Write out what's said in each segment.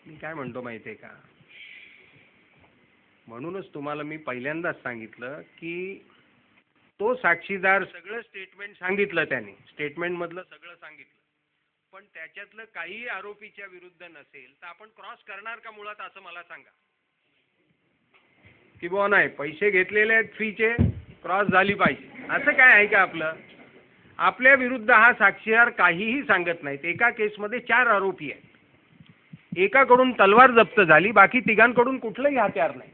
मी काय म्हणतो माहितीये का, म्हणूनच तुम्हाला मी पहिल्यांदाच सांगितलं की तो साक्षीदार सगळं स्टेटमेंट सांगितलं, त्याने स्टेटमेंट मधलं सगळं सांगितलं, पण त्याच्यातलं काही आरोपीच्या विरुद्ध नसेल तर आपण क्रॉस करणार का मुळात, असं मला सांगा. की बुवा नाही, पैसे घेतलेले आहेत फीचे, क्रॉस झाली पाहिजे, असं काय आहे का आपलं? आपल्या विरुद्ध हा साक्षीदार काहीही सांगत नाहीत. एका केसमध्ये 4 आरोपी आहेत, एकाकडून तलवार जप्त झाली, बाकी तिघांकडून कुठलंही हत्यार नाही.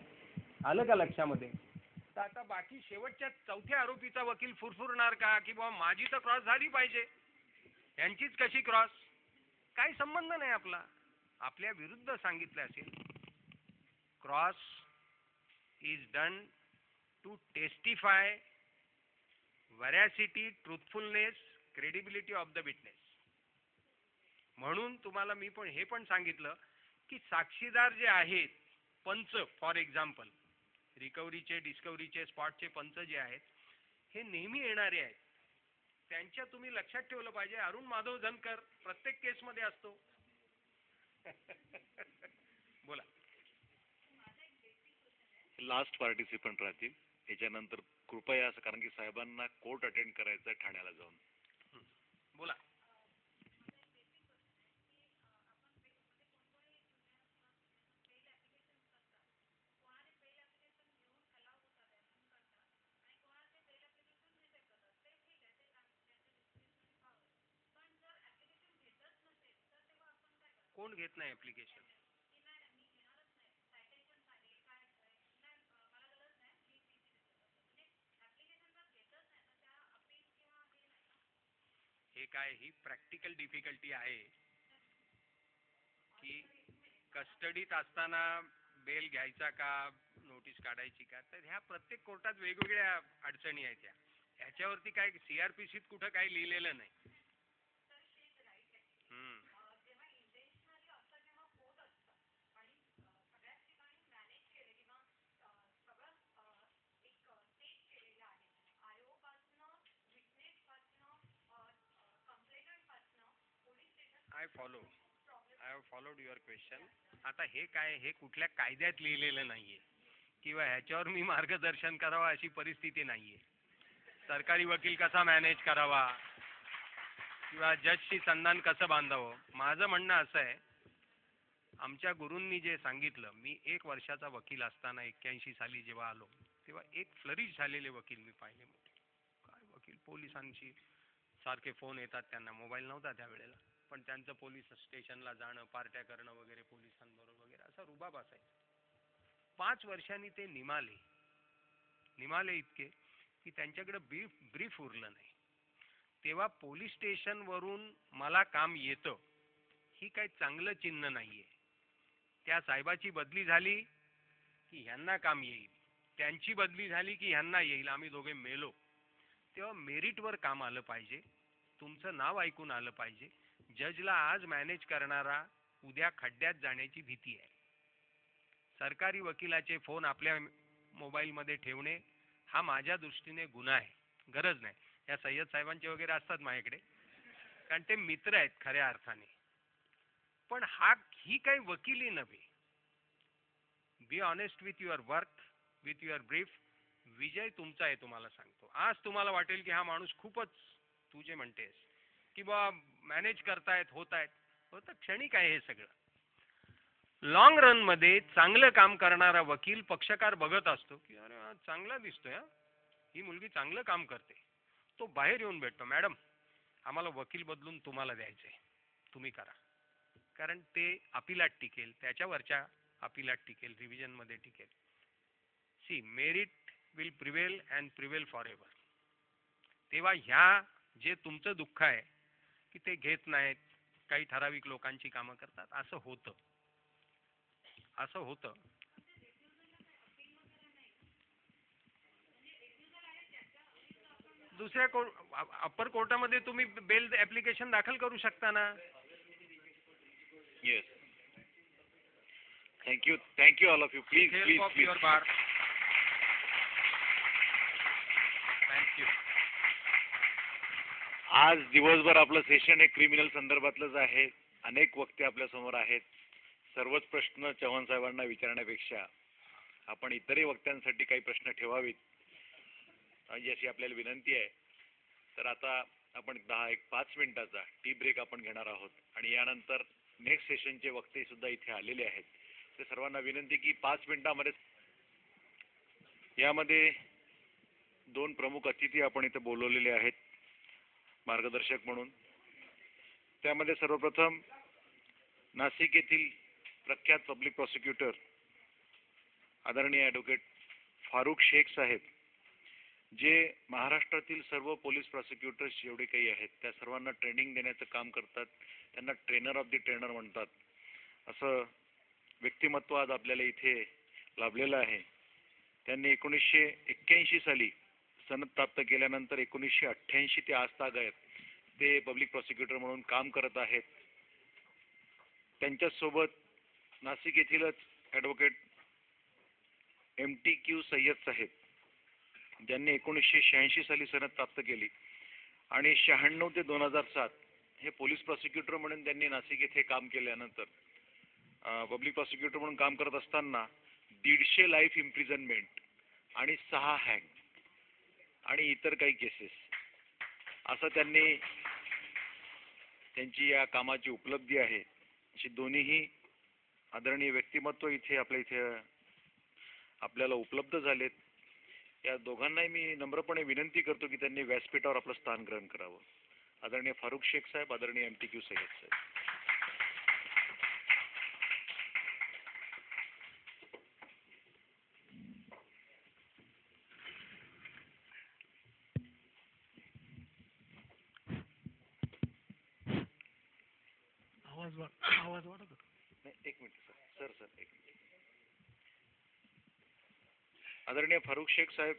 आलं का लक्षामध्ये? तर आता बाकी शेवटच्या 4थ्या आरोपीचा वकील फुरफुरणार का की बाबा माझी तर क्रॉस झाली पाहिजे, यांचीच कशी क्रॉस? काही संबंध नाही आपला. आपल्या विरुद्ध सांगितलं असेल, cross is done to testify veracity, truthfulness, credibility of the witness. म्हणून तुम्हाला मी पण हे पण सांगितलं की साक्षीदार जे आहेत, पंच फॉर एक्झाम्पल, रिकव्हरीचे, डिस्कव्हरीचे, स्पॉटचे पंच जे आहेत, हे नेहमी येणारे आहेत. त्यांच्या तुम्ही लक्षात ठेवलं पाहिजे. अरुण माधव धनकर प्रत्येक केसमध्ये असतो. बोला. लास्ट पार्टिसिपंट राहतील याच्यानंतर कृपया असं, कारण की साहेबांना कोर्ट अटेंड करायचं ठाण्याला जाऊन. बोला. कोण घेत नाही ऍप्लिकेशन? हे काय, ही प्रॅक्टिकल डिफिकल्टी आहे की कस्टडीत असताना बेल घ्यायचा का, नोटीस काढायची का, तर ह्या प्रत्येक कोर्टात वेगवेगळ्या अडचणी आहेत. ह्याच्यावरती काय CRPCत कुठं काही लिहिलेलं नाही. I have followed your question. आता हे काय, हे कुठल्या कायद्यात लिहिलेलं नाहीये किंवा ह्याच्यावर मी मार्गदर्शन करावं अशी परिस्थिती नाहीये. सरकारी वकील कसा मॅनेज करावा किंवा जजशी संधान कसं बांधावं, माझं म्हणणं असं आहे, आमच्या गुरूंनी जे सांगितलं, मी 1 वर्षाचा वकील असताना 81 साली जेव्हा आलो तेव्हा एक फ्लरिश झालेले वकील मी पाहिले. काय वकील, पोलिसांची सारखे फोन येतात त्यांना, मोबाईल नव्हता त्यावेळेला, पण त्यांचं पोलीस स्टेशनला जाणं, पार्ट्या करणं वगैरे पोलिसांबरोबर वगैरे, असा रुबाब असायचा. 5 वर्षांनी ते निमाले इतके की त्यांच्याकडे ब्रीफ उरलं नाही. तेव्हा पोलीस स्टेशन वरून मला काम येतं ही काही चांगलं चिन्ह नाहीये. त्या साहेबाची बदली झाली की ह्यांना काम येईल, त्यांची बदली झाली की ह्यांना येईल, आम्ही दोघे मेलो. तेव्हा मेरिटवर काम आलं पाहिजे, तुमचं नाव ऐकून आलं पाहिजे. जजला आज मॅनेज करणारा उद्या खड्ड्यात जाण्याची भीती आहे. सरकारी वकिलाचे फोन आपल्या मोबाईलमध्ये ठेवणे हा माझ्या दृष्टीने गुन्हा आहे. गरज नाही. या सय्यद साहेबांचे वगैरे असतात माझ्याकडे, कारण ते मित्र आहेत खऱ्या अर्थाने, पण ही काही वकिली नव्हे. Be honest with your work, with your brief. विजय तुमचा आहे, तुम्हाला सांगतो. आज तुम्हाला वाटेल की हा माणूस खूपच, तू जे म्हणतेस की बा मॅनेज करतायत, होत तर क्षणिक आहे हे सगळं. लॉंग रन मध्ये चांगलं काम करणारा वकील पक्षकार बघत असतो की अरे चांगला दिसतोय, ही मुलगी चांगलं काम करते. तो बाहेर येऊन भेटतो, मॅडम आम्हाला वकील बदलून तुम्हाला द्यायचंय, तुम्ही करा. कारण ते अपिलात टिकेल, त्याच्यावरच्या अपिलात टिकेल, रिव्हिजन मध्ये टिकेल. See, merit will prevail and prevail forever. तेव्हा ह्या जे तुमचं दुःख आहे की ते घेत नाहीत, काही ठराविक लोकांची कामं करतात. असं होतं. दुसऱ्या अप्पर कोर्टामध्ये तुम्ही बेल ऍप्लिकेशन दाखल करू शकता ना. Yes. Thank you all of you. Please please please. Thank you. आज दिवसभर आपलं सेशन हे क्रिमिनल संदर्भातलंच आहे. अनेक वक्ते आपल्या समोर आहेत. सर्वच प्रश्न चव्हाण साहेबांना विचारण्यापेक्षा आपण इतरही वक्त्यांसाठी काही प्रश्न ठेवावेत अशी आपल्याला विनंती आहे. तर आता आपण 5 मिनिटाचा टी ब्रेक आपण घेणार आहोत आणि यानंतर नेक्स्ट सेशनचे वक्ते सुद्धा इथे आलेले आहेत. ते सर्वांना विनंती की 5 मिनिटांमध्ये यामध्ये 2 प्रमुख अतिथी आपण इथे बोलवलेले आहेत मार्गदर्शक म्हणून. त्यामध्ये सर्वप्रथम नाशिक येथील प्रख्यात पब्लिक प्रॉसिक्युटर आदरणीय ॲडव्होकेट फारुख शेख साहेब, जे महाराष्ट्रातील सर्व पोलीस प्रॉसिक्युटर्स जेवढे काही आहेत त्या सर्वांना ट्रेनिंग देण्याचं काम करतात. त्यांना ट्रेनर ऑफ द ट्रेनर म्हणतात. असं व्यक्तिमत्व आज आपल्याला इथे लाभलेलं आहे. त्यांनी 1981 साली सनद प्राप्त केल्यानंतर 1988 ते आज तागायत ते पब्लिक प्रॉसिक्युटर म्हणून काम करत आहेत. त्यांच्यासोबत नाशिक येथीलच ॲडव्होकेट MTQ सय्यद साहेब, ज्यांनी 1986 साली सनद प्राप्त केली आणि 96 ते 2007 हे पोलीस प्रॉसिक्युटर म्हणून त्यांनी नाशिक येथे काम केल्यानंतर पब्लिक प्रॉसिक्युटर म्हणून काम करत असताना 150 लाईफ इम्प्रिझनमेंट आणि 6 हँग आणि इतर काही केसेस असं त्यांची या कामाची उपलब्धी आहे. अशी दोन्हीही आदरणीय व्यक्तिमत्व इथे आपल्याला उपलब्ध झालेत. या दोघांनाही मी नम्रपणे विनंती करतो की त्यांनी व्यासपीठावर आपलं स्थान ग्रहण करावं. आदरणीय फारुख शेख साहेब, आदरणीय MTQ सय्यद साहेब. आवाज वाढत होता. नाही, एक मिनिट सर एक मिनिट. आदरणीय फारुख शेख साहेब,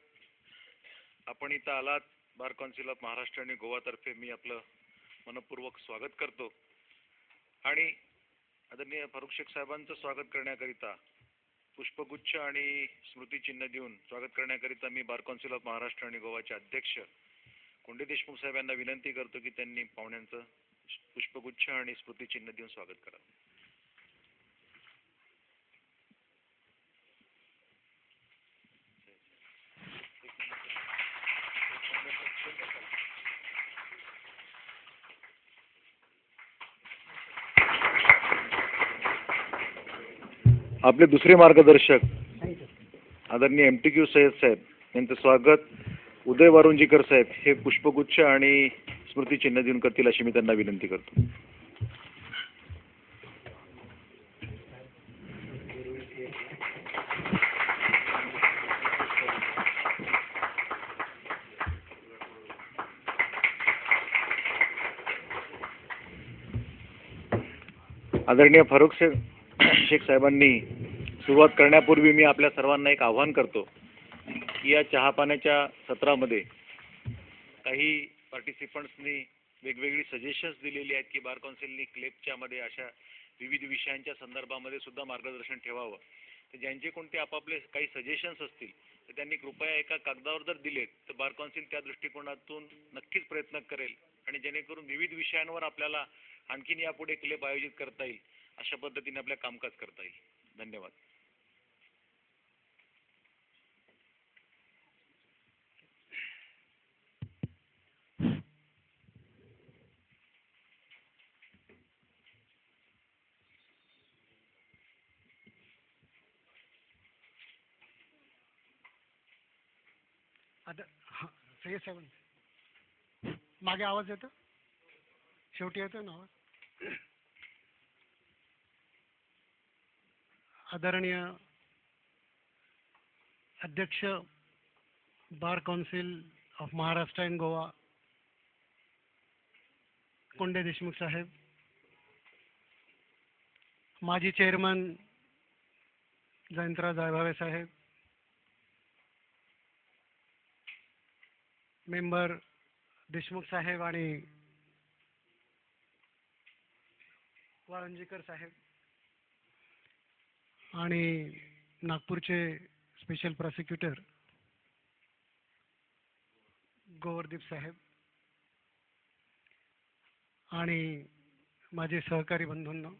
आपण इथं आलात. बार काउन्सिल ऑफ महाराष्ट्र आणि गोवातर्फे मी आपलं मनपूर्वक स्वागत करतो. आणि आदरणीय फारुख शेख साहेबांचं स्वागत करण्याकरिता पुष्पगुच्छ आणि स्मृतिचिन्ह देऊन स्वागत करण्याकरिता मी बार काउन्सिल ऑफ महाराष्ट्र आणि गोवाचे अध्यक्ष कोंडे देशमुख साहेब यांना विनंती करतो की त्यांनी पाहुण्यांचं पुष्पगुच्छ आणि स्मृतिचिन्ह देऊन स्वागत करावं. आपले दुसरे मार्गदर्शक आदरणीय MTQ सय्यद साहेब यांचं स्वागत उदय वारुंजीकर साहेब हे पुष्पगुच्छ आणि स्मृतिचिन्ह देऊन करतील अशी मी त्यांना विनंती करतो. आदरणीय फारुख शेख साहेबांनी सुरुवात करण्यापूर्वी मी आपल्या सर्वांना एक आव्हान करतो की या चहापाण्याच्या सत्रामध्ये काही पार्टिसिपंट्सनी वेगवेगळी सजेशन्स दिलेली आहेत की बार काउन्सिलनी क्लेपच्या मध्ये अशा विविध विषयांच्या संदर्भामध्ये सुद्धा मार्गदर्शन ठेवावं. तर ज्यांचे कोणते आपापले काही सजेशन्स असतील तर त्यांनी कृपया एका कागदावर जर दिलेत तर बार काउन्सिल त्या दृष्टिकोनातून नक्कीच प्रयत्न करेल आणि जेणेकरून विविध विषयांवर आपल्याला आणखीन यापुढे क्लेप आयोजित करता येईल अशा पद्धतीने आपल्या कामकाज करता येईल. धन्यवाद. आता सय्यद साहेब मागे आवाज येतो, शेवटी येतो ना आवाज. आदरणीय अध्यक्ष bar council of Maharashtra and Goa Konde Deshmukh saheb, माजी चेअरमन जयंतराव जायभावे साहेब, मेंबर देशमुख साहेब आणि वाळंजीकर साहेब, आणि नागपूरचे स्पेशल प्रॉसिक्युटर गोवर्दीप साहेब, आणि माझे सहकारी बंधूंनो,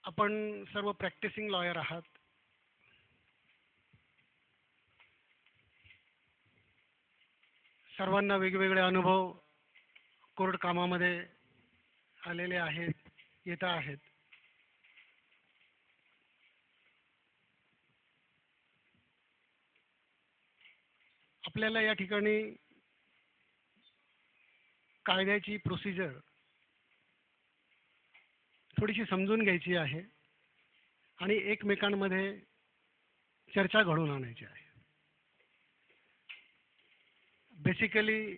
आपण सर्व प्रॅक्टिसिंग लॉयर आहात. सर्वांना वेगवेगळे अनुभव कोर्ट कामामध्ये आलेले आहेत, येत आहेत. आपल्याला या ठिकाणी कायद्याची प्रोसिजर थोडीशी समजून घ्यायची आहे आणि एकमेकांमध्ये चर्चा घडवून आणायची आहे. बेसिकली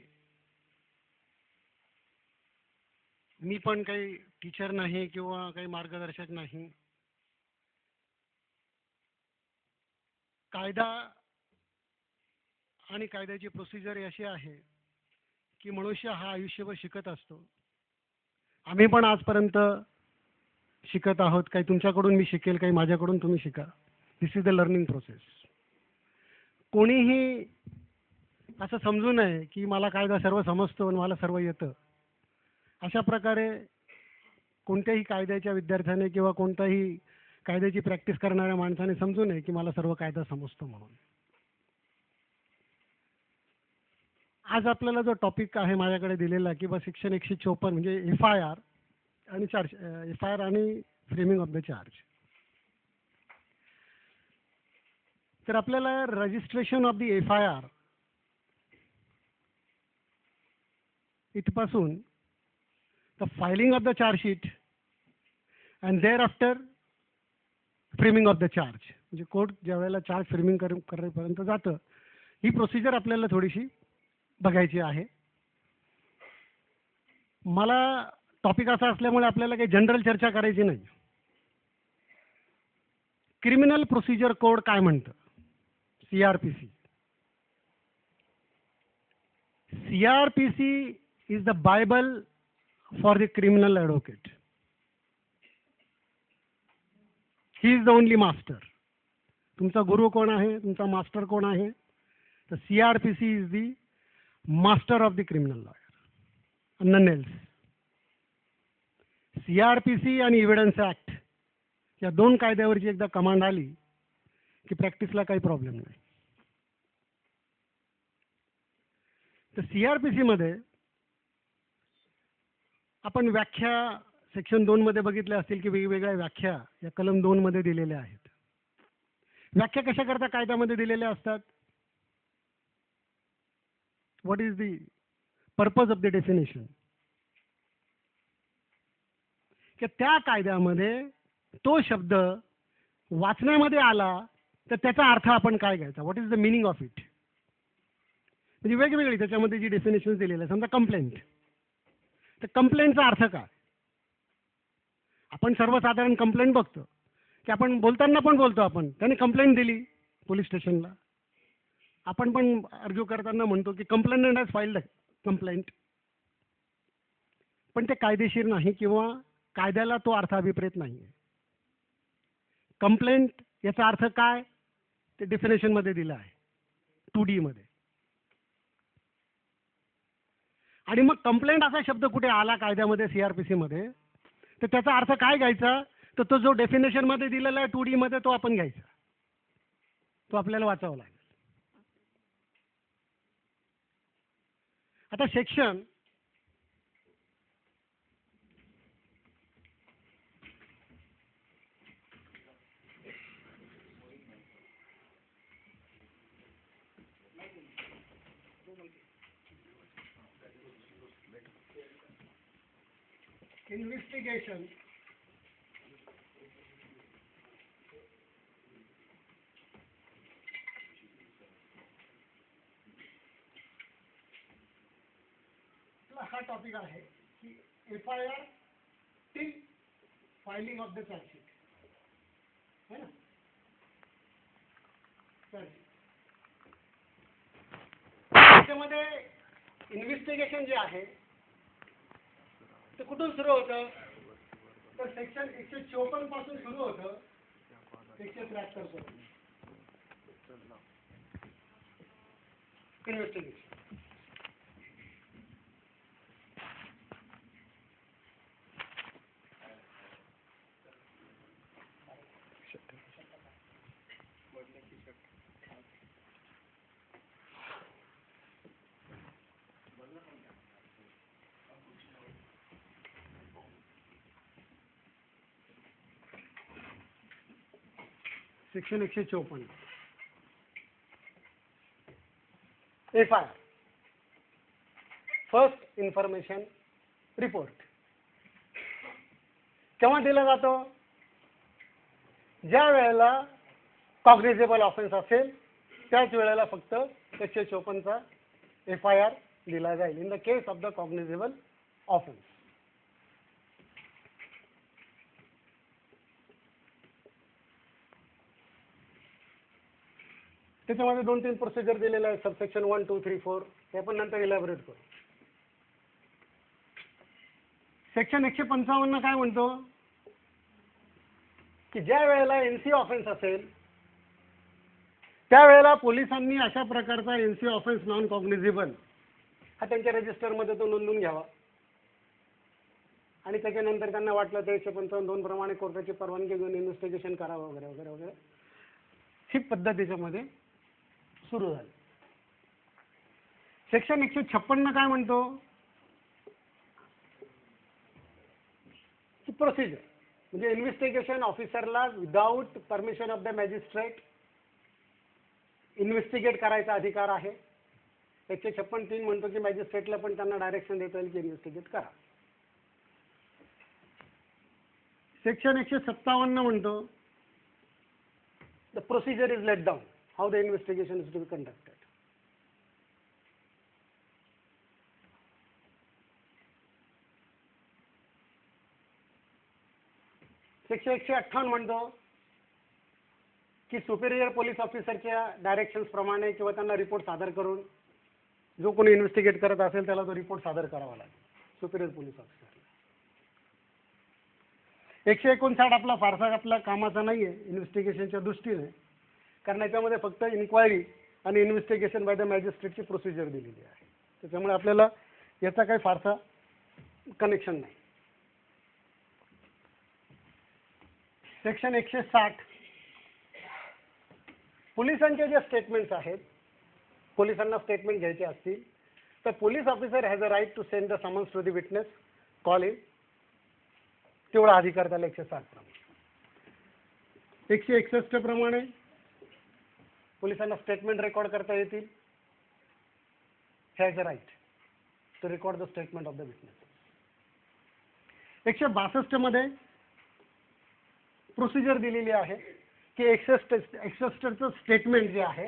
मी पण काही टीचर नाही किंवा काही मार्गदर्शक नाही. कायदा आणि कायद्याची प्रोसिजर अशी आहे की मनुष्य हा आयुष्यभर शिकत असतो. आम्ही पण आजपर्यंत शिकत आहोत. काही तुमच्याकडून मी शिकेल, काही माझ्याकडून तुम्ही शिका. दिस इज द लर्निंग प्रोसेस. कोणीही असं समजू नये की मला कायदा सर्व समजतो आणि मला सर्व येतं. अशा प्रकारे कोणत्याही कायद्याच्या विद्यार्थ्याने किंवा कोणत्याही कायद्याची प्रॅक्टिस करणाऱ्या माणसाने समजू नये की मला सर्व कायदा समजतो म्हणून. आज आपल्याला जो टॉपिक आहे माझ्याकडे दिलेला किंवा सेक्शन 154 म्हणजे FIR आणि FIR आणि फ्रेमिंग ऑफ द चार्ज. तर आपल्याला रजिस्ट्रेशन ऑफ द FIR इथपासून the filing of the chargesheet and thereafter framing of the charge, म्हणजे कोर्ट ज्या वेळेला चार्ज फ्रेमिंग करेपर्यंत जातं, ही प्रोसिजर आपल्याला थोडीशी बघायची आहे. मला टॉपिक असा असल्यामुळे आपल्याला काही जनरल चर्चा करायची नाही. क्रिमिनल प्रोसिजर कोड काय म्हणतं? CRPC. CRPC is the Bible for the criminal advocate. He is the only master. तुमचा गुरु कोण आहे? तुमचा मास्टर कोण आहे? तर CRPC is the master of the criminal lawyer. None else. CRPC आणि एव्हिडन्स ऍक्ट या दोन कायद्यावरची एकदा कमांड आली की प्रॅक्टिसला काही प्रॉब्लेम नाही. तर CRPC मध्ये आपण व्याख्या सेक्शन 2 मध्ये बघितल्या असतील की वेगवेगळ्या व्याख्या या कलम 2 मध्ये दिलेल्या आहेत. व्याख्या कशा करता कायद्यामध्ये दिलेल्या असतात? What is the purpose of the definition? की त्या कायद्यामध्ये तो शब्द वाचण्यामध्ये आला तर त्याचा अर्थ आपण काय घ्यायचा? What is the meaning of it? म्हणजे वेगवेगळी त्याच्यामध्ये जी डेफिनेशन दिलेली आहे. समजा कंप्लेंट, तर कंप्लेंटचा अर्थ काय? आपण सर्वसाधारण कंप्लेंट बघतो की आपण बोलताना पण बोलतो, आपण त्याने कंप्लेंट दिली पोलीस स्टेशनला. आपण पण आर्ग्यू करताना म्हणतो की कंप्लेंट हॅज फाईल्ड कंप्लेंट. पण ते कायदेशीर नाही किंवा कायद्याला तो अर्थाभिप्रेत नाही आहे. कंप्लेंट याचा अर्थ काय ते डेफिनेशन मध्ये दिलं आहे 2D मध्ये. आणि मग कंप्लेंट असा शब्द कुठे आला कायद्यामध्ये CRPC मध्ये, तर त्याचा अर्थ काय घ्यायचा? तर तो जो डेफिनेशन मध्ये दिलेला आहे 2D मध्ये तो आपण घ्यायचा, तो आपल्याला वाचावा लागेल. आता सेक्शन इन्व्हेस्टिगेशन हा टॉपिक आहे. FIR till filing of the charge sheet है ना. त्याच्यामध्ये इन्व्हेस्टिगेशन जे आहे ते कुठून सुरू होतं, तर सेक्शन 154 पासून सुरू होतं 173 पर्यंत investigation. Section 154 FIR first information report केव्हा दिला जातो, ज्या वेळेला कॉग्निझेबल ऑफेन्स असेल त्याच वेळेला फक्त 154चा FIR दिला जाईल in the case of the cognizable offence. त्याच्यामध्ये 2-3 प्रोसिजर दिलेले आहे, सबसेक्शन 1, 2, 3, 4 ते आपण नंतर इलॅबोरेट करू. सेक्शन 155 काय म्हणतो की ज्या वेळेला NC ऑफेन्स असेल त्यावेळेला पोलिसांनी अशा प्रकारचा NC ऑफेन्स नॉन कॉग्निझेबल हा त्यांच्या रजिस्टरमध्ये तो नोंदवून घ्यावा आणि त्याच्यानंतर त्यांना वाटलं तर 155(2) प्रमाणे कोर्टाची परवानगी घेऊन इन्व्हेस्टिगेशन करावं वगैरे वगैरे वगैरे ही पद्धत त्याच्यामध्ये सुरू झाली. सेक्शन 156 काय म्हणतो की प्रोसिजर म्हणजे इन्व्हेस्टिगेशन ऑफिसरला without permission of the magistrate investigate करायचा अधिकार आहे. 156(3) म्हणतो की मॅजिस्ट्रेटला पण त्यांना डायरेक्शन देता येईल की इन्व्हेस्टिगेट करा. सेक्शन 157 म्हणतो the procedure is laid down how the investigation is to be conducted. Section 158 म्हणतो की सुपेरियर पोलीस ऑफिसरच्या डायरेक्शन्स प्रमाणे किंवा त्यांना रिपोर्ट सादर करून जो कोणी इन्व्हेस्टिगेट करत असेल त्याला तो रिपोर्ट सादर करावा लागेल सुपेरियर पोलीस ऑफिसरला. 159 आपला फारसा आपला कामाचा नाही आहे इन्व्हेस्टिगेशनच्या दृष्टीने, कारण याच्यामध्ये फक्त इन्क्वायरी आणि इन्व्हेस्टिगेशन बाय द मॅजिस्ट्रेटची प्रोसिजर दिलेली आहे. त्याच्यामुळे आपल्याला याचा काही फारसा कनेक्शन नाही. सेक्शन 160 पोलिसांचे जे स्टेटमेंट्स आहेत, पोलिसांना स्टेटमेंट घ्यायचे असतील तर police officer has a right to send the summons to the witness call in, तेवढा अधिकार त्याला 160 प्रमाणे. 161 प्रमाणे पोलिसांना स्टेटमेंट रेकॉर्ड करता येतील, has a right to record the statement of the witness. 162 मध्ये प्रोसिजर दिलेली आहे की 61चं स्टेटमेंट जे आहे,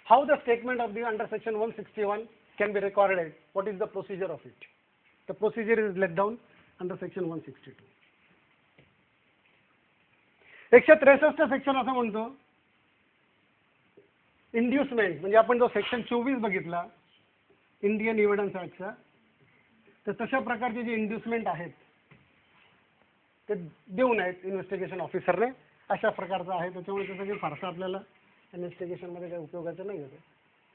how the statement of the under section 161 can be recorded, what is the procedure of it. The procedure is laid down under section 162. 163 section असं म्हणतो इंड्युसमेंट म्हणजे आपण जो सेक्शन 24 बघितला इंडियन एव्हिडन्स ऍक्टचा, तर तशा प्रकारचे जे इंड्युसमेंट आहेत ते देऊ नयेत इन्व्हेस्टिगेशन ऑफिसरने, अशा प्रकारचा आहे. त्याच्यामुळे त्याचं काही फारसा आपल्याला इन्व्हेस्टिगेशनमध्ये काही उपयोगाचं नाही होते.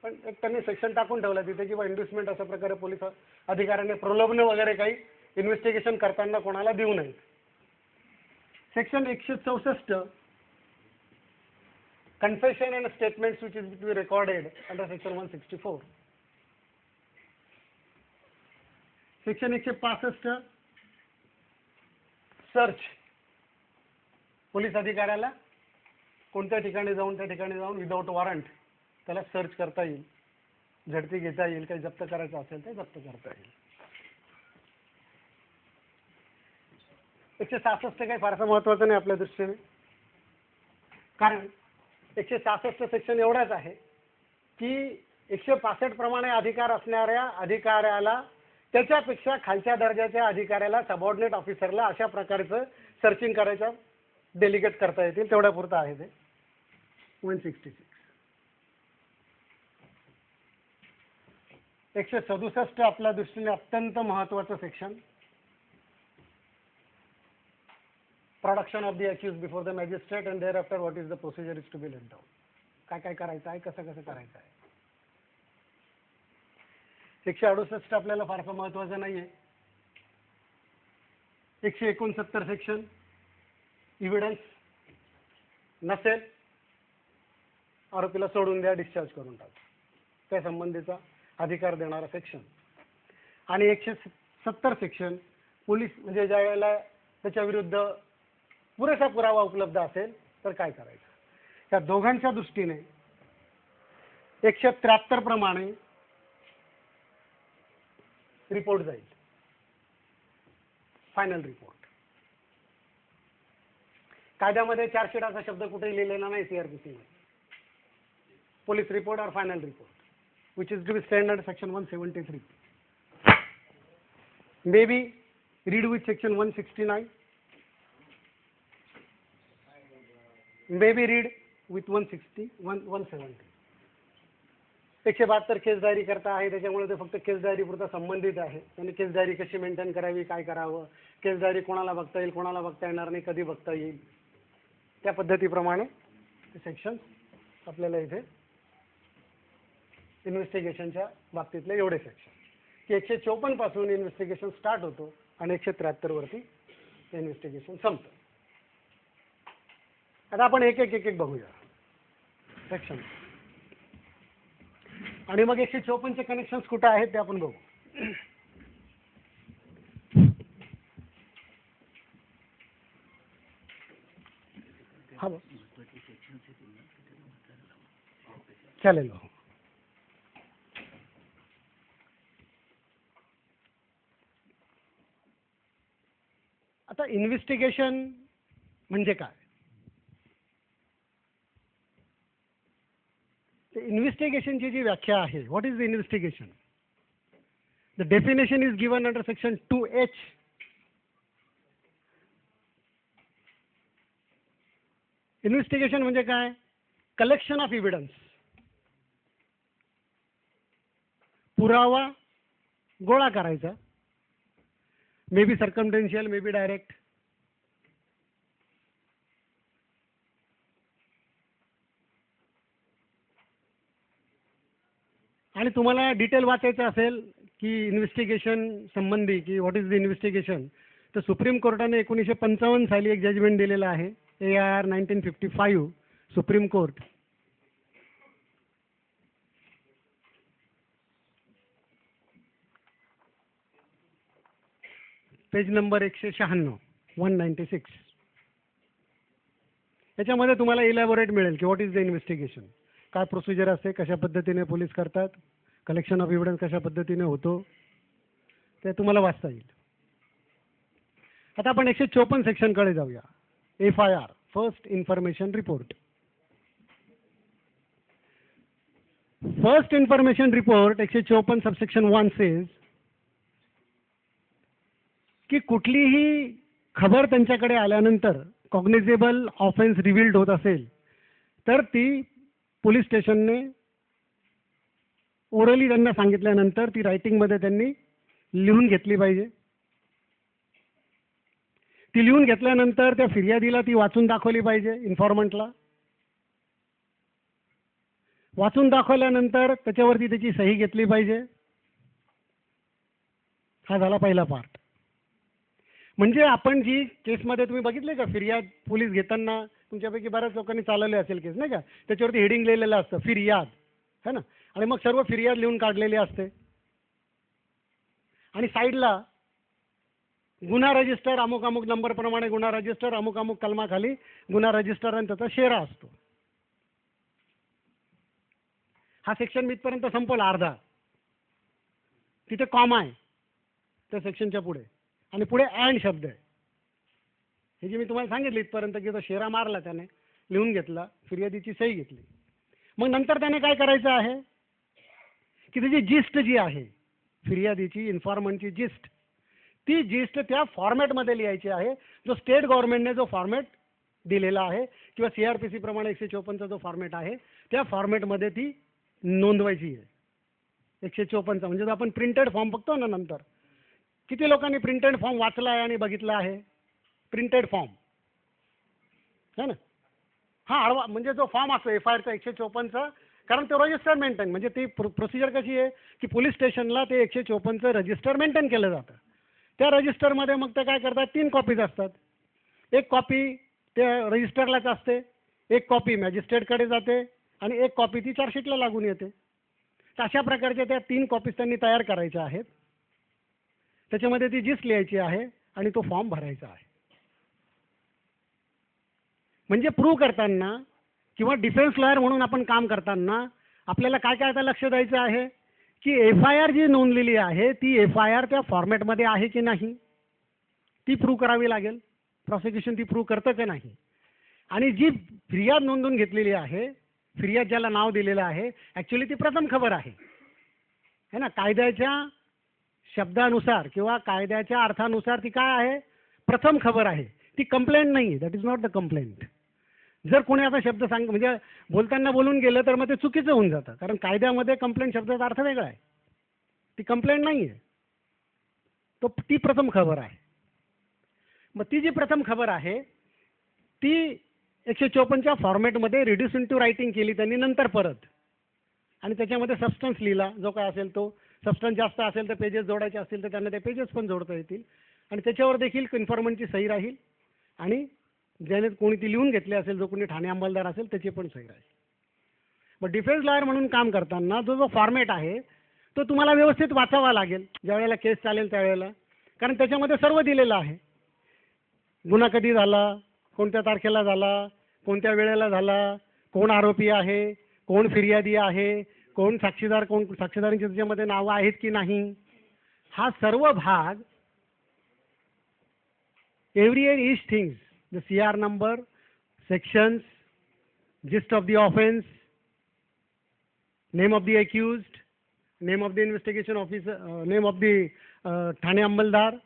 पण एक त्यांनी सेक्शन टाकून ठेवला तिथे किंवा इंड्युसमेंट अशा प्रकारे पोलीस अधिकाऱ्याने प्रलोभन वगैरे काही इन्व्हेस्टिगेशन करताना कोणाला देऊ नयेत. Section 164 confession and statements which is to be recorded under section 164. Section 165 search, police अधिकाऱ्याला कोणत्या ठिकाणी जाऊन त्या ठिकाणी जाऊन विदाउट वॉरंट त्याला सर्च करता येईल, झडती घेता येईल, काही जप्त करायचं असेल ते जप्त करता येईल. 166 काही फारसं महत्वाचं नाही आपल्या दृष्टीने, कारण 166 सेक्शन एवढाच आहे की 165 प्रमाणे अधिकार असणाऱ्या अधिकाऱ्याला त्याच्यापेक्षा खालच्या दर्जाच्या अधिकाऱ्याला, सबऑर्डिनेट ऑफिसरला अशा प्रकारचं सर्चिंग करायचं डेलिगेट करता येतील, तेवढ्या पुरतं आहे ते 166. 167 आपल्या दृष्टीने अत्यंत महत्त्वाचं section, production of the accused before the magistrate and thereafter what is the procedure is to be laid down. काय काय करायचं आहे, कसं कसं करायचं आहे. 168 आपल्याला फारसं महत्त्वाचं नाही आहे. 169 सेक्शन, इव्हिडन्स नसेल आरोपीला सोडून द्या, डिस्चार्ज करून टाका, त्या संबंधीचा अधिकार देणारा सेक्शन. आणि 170 सेक्शन, पोलीस म्हणजे ज्या वेळेला त्याच्या विरुद्ध पुरेसा पुरावा उपलब्ध असेल तर काय करायचं. या दोघांच्या दृष्टीने 173 प्रमाणे रिपोर्ट जाईल, फायनल रिपोर्ट. कायद्यामध्ये चार्जशीट असा शब्द कुठेही लिहिलेला नाही CRPC मध्ये. पोलीस रिपोर्ट और final report which is to be standard section 173 may be read with section 169, may be read with 160 170. 172 case diary करता आहे, त्याच्यामुळे ते फक्त केस डायरी पुरता संबंधित आहे. त्यांनी केस डायरी कशी मेंटेन करावी, काय करावं, केस डायरी कोणाला बघता येईल, कोणाला बघता येणार नाही, कधी बघता येईल, त्या पद्धतीप्रमाणे सेक्शन आपल्याला इथे इन्व्हेस्टिगेशनच्या बाबतीतले एवढे सेक्शन की 154 पासून इन्व्हेस्टिगेशन स्टार्ट होतो आणि 173 वरती इन्व्हेस्टिगेशन संपतं. आता आपण एक एक बघूया सेक्शन आणि मग 154 चे कनेक्शन्स कुठे आहेत ते आपण बघू. हा चालेल. आता इन्व्हेस्टिगेशन म्हणजे काय, इन्व्हेस्टिगेशनची जी व्याख्या आहे, what is the investigation. The definition is given under section 2H. Investigation म्हणजे काय, कलेक्शन ऑफ एव्हिडन्स, पुरावा गोळा करायचा, may be सर्कमटेन्शियल, may be direct. आणि तुम्हाला डिटेल वाचायचं असेल की इन्व्हेस्टिगेशन संबंधी की व्हॉट इज द इन्व्हेस्टिगेशन, तर सुप्रीम कोर्टाने 1955 साली एक जजमेंट दिलेलं आहे, AIR 1955 supreme court. Page number 196. याच्यामध्ये तुम्हाला इलॅबोरेट मिळेल की व्हॉट इज द इन्व्हेस्टिगेशन, काय प्रोसिजर असते, कशा पद्धतीने पोलीस करतात, कलेक्शन ऑफ एव्हिडन्स कशा पद्धतीने होतो, ते तुम्हाला वाचता येईल. आता आपण 154 सेक्शनकडे जाऊया. FIR, first information report. First information report 154 subsection 1 says की कुठलीही खबर त्यांच्याकडे आल्यानंतर कॉग्निझेबल ऑफेन्स रिव्हील्ड होत असेल तर ती पोलीस स्टेशनने ओरली त्यांना सांगितल्यानंतर ती रायटिंगमध्ये त्यांनी लिहून घेतली पाहिजे. ती लिहून घेतल्यानंतर त्या फिर्यादीला ती वाचून दाखवली पाहिजे, इन्फॉर्मंटला. वाचून दाखवल्यानंतर त्याच्यावरती त्याची सही घेतली पाहिजे. हा झाला पहिला पार्ट. म्हणजे आपण जी केसमध्ये तुम्ही बघितले का, फिर्याद पोलीस घेताना तुमच्यापैकी बऱ्याच लोकांनी चालवले असेल केस नाही का, त्याच्यावरती हेडिंग लिहिलेलं असतं फिर्याद, है ना, आणि मग सर्व फिर्याद लिहून काढलेली असते आणि साईडला गुन्हा रजिस्टर अमुक अमुक नंबर प्रमाणे गुन्हा रजिस्टर अमुक अमुक कलमाखाली गुन्हा रजिस्टर आणि त्याचा शेरा असतो. हा सेक्शन इथपर्यंत संपला अर्धा. तिथे कॉमा आहे त्या सेक्शनच्या पुढे आणि पुढे अँड शब्द आहे. हे जे मी तुम्हाला सांगितलं इथपर्यंत की तो शेरा मारला, त्याने लिहून घेतला, फिर्यादीची सही घेतली. मग नंतर त्याने काय करायचं आहे की त्याची जिस्ट जी आहे, फिर्यादीची, इन्फॉर्मंटची जिस्ट, ती जिस्ट त्या फॉर्मॅटमध्ये लिहायची आहे जो स्टेट गव्हर्नमेंटने जो फॉर्मॅट दिलेला आहे किंवा CRPC प्रमाणे 154चा जो फॉर्मॅट आहे त्या फॉर्मॅटमध्ये ती नोंदवायची आहे. 154चा म्हणजे जो आपण प्रिंटेड फॉर्म बघतो ना नंतर, किती लोकांनी प्रिंटेड फॉर्म वाचला आहे आणि बघितला आहे? प्रिंटेड फॉर्म है ना, हा आडवा म्हणजे जो फॉर्म असतो FIRचा 154चा, कारण तो रजिस्टर मेंटेन, म्हणजे ती प्रोसिजर कशी आहे की पोलीस स्टेशनला ते 154चं रजिस्टर मेंटेन केलं जातं. त्या रजिस्टरमध्ये मग ते काय करतात, 3 कॉपीज असतात. एक कॉपी ते रजिस्टरलाच असते, एक कॉपी मॅजिस्ट्रेटकडे जाते आणि एक कॉपी ती चार्जशीटला लागून येते. तर अशा प्रकारच्या त्या 3 कॉपीज त्यांनी तयार करायच्या आहेत. त्याच्यामध्ये ती जिस्ट लिहायची आहे आणि तो फॉर्म भरायचा आहे. म्हणजे प्रूव्ह करताना किंवा डिफेन्स लॉयर म्हणून आपण काम करताना आपल्याला काय काय आता लक्ष द्यायचं आहे की FIR जी नोंदलेली आहे ती FIR त्या फॉर्मॅटमध्ये आहे की नाही ती प्रूव्ह करावी लागेल. प्रॉसिक्युशन ती प्रूव्ह करतं की नाही. आणि जी फिर्याद नोंदवून घेतलेली आहे, फिर्याद ज्याला नाव दिलेलं आहे, ॲक्च्युली ती प्रथम खबर आहे है ना. कायद्याच्या शब्दानुसार किंवा कायद्याच्या अर्थानुसार ती काय आहे, प्रथम खबर आहे. ती कंप्लेंट नाही, that is not the complaint. जर कोणी असा शब्द म्हणजे बोलताना बोलून गेलं तर मग ते चुकीचं होऊन जातं, कारण कायद्यामध्ये कंप्लेंट शब्दाचा अर्थ वेगळा आहे. ती कंप्लेंट नाही आहे, ती प्रथम खबर आहे. मग ती जी प्रथम खबर आहे ती 154च्या फॉर्मॅटमध्ये रिड्यूस इंटू रायटिंग केली त्यांनी नंतर परत, आणि त्याच्यामध्ये सबस्टन्स लिहिला जो काय असेल तो. सबस्टन्स जास्त असेल तर पेजेस जोडायचे असतील तर त्यांना ते पेजेस पण जोडता येतील, आणि त्याच्यावर देखील इन्फॉर्मंटची सही राहील, आणि ज्याने कोणी ती लिहून घेतली असेल, जो कोणी ठाणे अंमलदार असेल त्याची पण सही राहील. मग डिफेन्स लॉयर म्हणून काम करताना जो फॉर्मॅट आहे तो तुम्हाला व्यवस्थित वाचावा लागेल ज्या वेळेला केस चालेल त्यावेळेला, कारण त्याच्यामध्ये सर्व दिलेलं आहे. गुन्हा कधी झाला, कोणत्या तारखेला झाला, कोणत्या वेळेला झाला, कोण आरोपी आहे, कोण फिर्यादी आहे, कोण साक्षीदार, कोण साक्षीदारांची त्याच्यामध्ये नावं आहेत की नाही, हा सर्व भाग every each things, the CR number, sections, gist of the offence, name of the accused, name of the investigation officer, name of the ठाणे अंमलदार,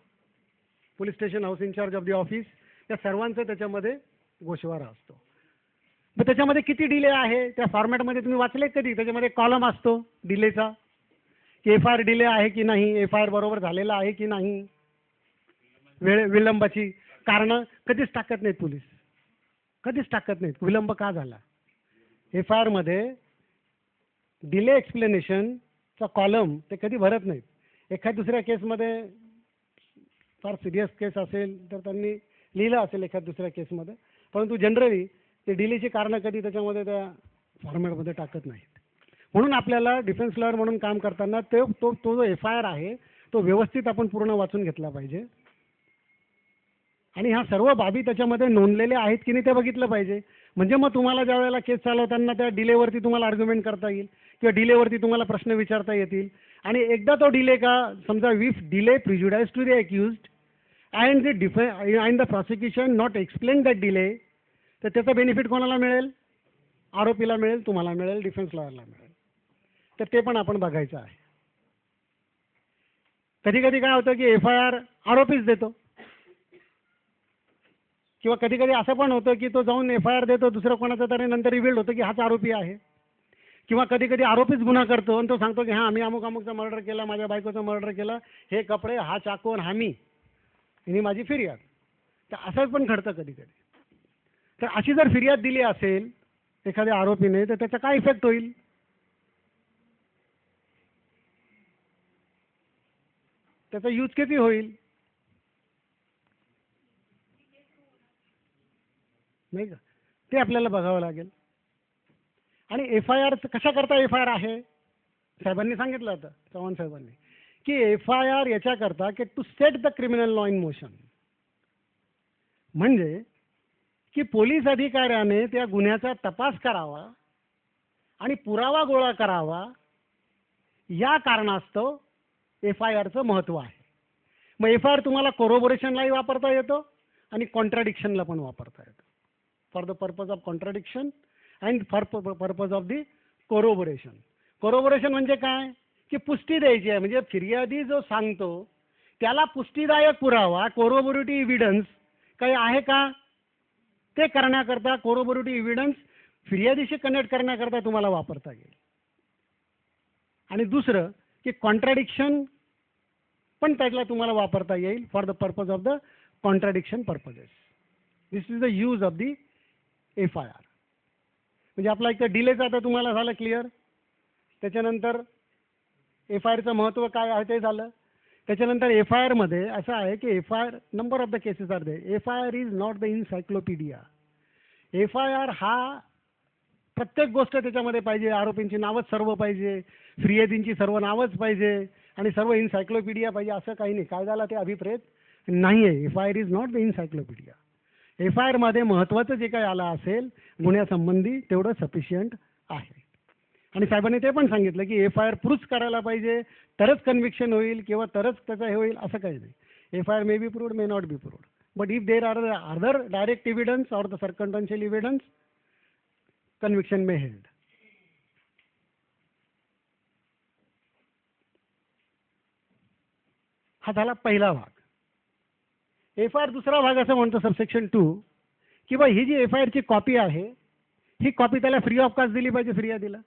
police station house incharge of the office, या सर्वांचं त्याच्यामध्ये गोषवारा असतो. मग त्याच्यामध्ये किती डिले आहे त्या फॉर्मॅटमध्ये तुम्ही वाचले कधी? त्याच्यामध्ये कॉलम असतो डिलेचा, की FIR डिले आहे की नाही, FIR बरोबर झालेला आहे की नाही, विलंबाची कारणं कधीच टाकत नाहीत पोलीस, कधीच टाकत नाहीत विलंब का झाला. FIR मध्ये डिले एक्सप्लेनेशनचा कॉलम ते कधी भरत नाहीत. एखाद दुसऱ्या केसमध्ये फार सिरियस केस असेल तर त्यांनी लिहिलं असेल एखाद दुसऱ्या केसमध्ये, परंतु जनरली ते डिलेची कारणं कधी त्याच्यामध्ये त्या फॉर्मॅटमध्ये टाकत नाहीत. म्हणून आपल्याला डिफेन्स लॉयर म्हणून काम करताना तो जो FIR आहे तो व्यवस्थित आपण पूर्ण वाचून घेतला पाहिजे, आणि ह्या सर्व बाबी त्याच्यामध्ये नोंदलेल्या आहेत की नाही ते बघितलं पाहिजे. म्हणजे मग तुम्हाला ज्या वेळेला केस चालवताना त्या डिलेवरती तुम्हाला आर्ग्युमेंट करता येईल किंवा डिलेवरती तुम्हाला प्रश्न विचारता येतील. आणि एकदा तो डिले का समजा if delay prejudice to the accused and the prosecution not explain that delay, तर त्याचा बेनिफिट कोणाला मिळेल? आरोपीला मिळेल, तुम्हाला मिळेल, डिफेन्स लॉयरला मिळेल. तर ते पण आपण बघायचं आहे. कधी कधी काय होतं की FIR आरोपीच देतो, किंवा कधी कधी असं पण होतं की तो जाऊन FIR देतो दुसरं कोणाचा तरी, नंतर रिव्हील्ड होतं की हाच आरोपी आहे. किंवा कधी कधी आरोपीच गुन्हा करतो आणि तो सांगतो की हां आम्ही अमुक अमुकचा मर्डर केला, माझ्या बायकोचं मर्डर केलं, हे कपडे, हा चाकू आणि मी, ही माझी फिर्याद. तर असं पण घडतं कधी कधी. तर अशी जर फिर्याद दिली असेल एखाद्या आरोपीने तर त्याचा काय इफेक्ट होईल? त्याचा यूज किती होईल नाही का, ते आपल्याला बघावं लागेल. आणि FIR कशा करता FIR आहे, साहेबांनी सांगितलं होतं, चव्हाण साहेबांनी, की FIR याच्याकरता की to set the criminal law in motion. म्हणजे की पोलीस अधिकाऱ्याने त्या गुन्ह्याचा तपास करावा आणि पुरावा गोळा करावा, या कारणास्तव FIRचं महत्त्व आहे. मग FIR तुम्हाला कोरोबोरेशनलाही वापरता येतो आणि कॉन्ट्राडिक्शनला पण वापरता येतो. For the purpose of contradiction and for purpose of the corroboration. Corroboration म्हणजे काय की पुष्टी द्यायची आहे. म्हणजे फिर्यादी जो सांगतो त्याला पुष्टीदायक पुरावा, कोरोबोरेटिव्ह इव्हिडन्स काही आहे का, ते करण्याकरता कोरोबोरेटिव्ह इव्हिडन्स फिर्यादीशी कनेक्ट करण्याकरता तुम्हाला वापरता येईल. आणि दुसरं की कॉन्ट्राडिक्शन पण त्याला तुम्हाला वापरता येईल for the purpose of the contradiction purposes. This is the use of the FIR. म्हणजे आपला एक डिलेचं आता तुम्हाला झालं क्लिअर. त्याच्यानंतर FIRचं महत्त्व काय आहे ते झालं. त्याच्यानंतर FIR मध्ये असं आहे की FIR number of the cases are they. FIR is not the encyclopedia. FIR हा प्रत्येक गोष्ट त्याच्यामध्ये पाहिजे, आरोपींची नावच सर्व पाहिजे, फिर्यादींची सर्व नावच पाहिजे आणि सर्व इन्सायक्लोपीडिया पाहिजे असं काही नाही. कायद्याला ते अभिप्रेत नाही आहे. FIR is not the encyclopedia. FIR मध्ये महत्त्वाचं जे काही आलं असेल गुन्ह्यासंबंधी तेवढं सफिशियंट आहे. आणि साहेबांनी ते पण सांगितलं की FIR प्रूव्ह करायला पाहिजे तरच कन्व्हिक्शन होईल किंवा तरच त्याचं हे होईल असं काही नाही. FIR may be proved, may not be proved, but if there are other direct evidence or the circumstantial evidence, conviction may held. हा झाला पहिला भाग. FIR दुसरा भाग असं म्हणतो सबसेक्शन 2 की बा ही जी FIR ची कॉपी आहे ही कॉपी त्याला फ्री ऑफ कॉस्ट दिली पाहिजे फिर्यादीला.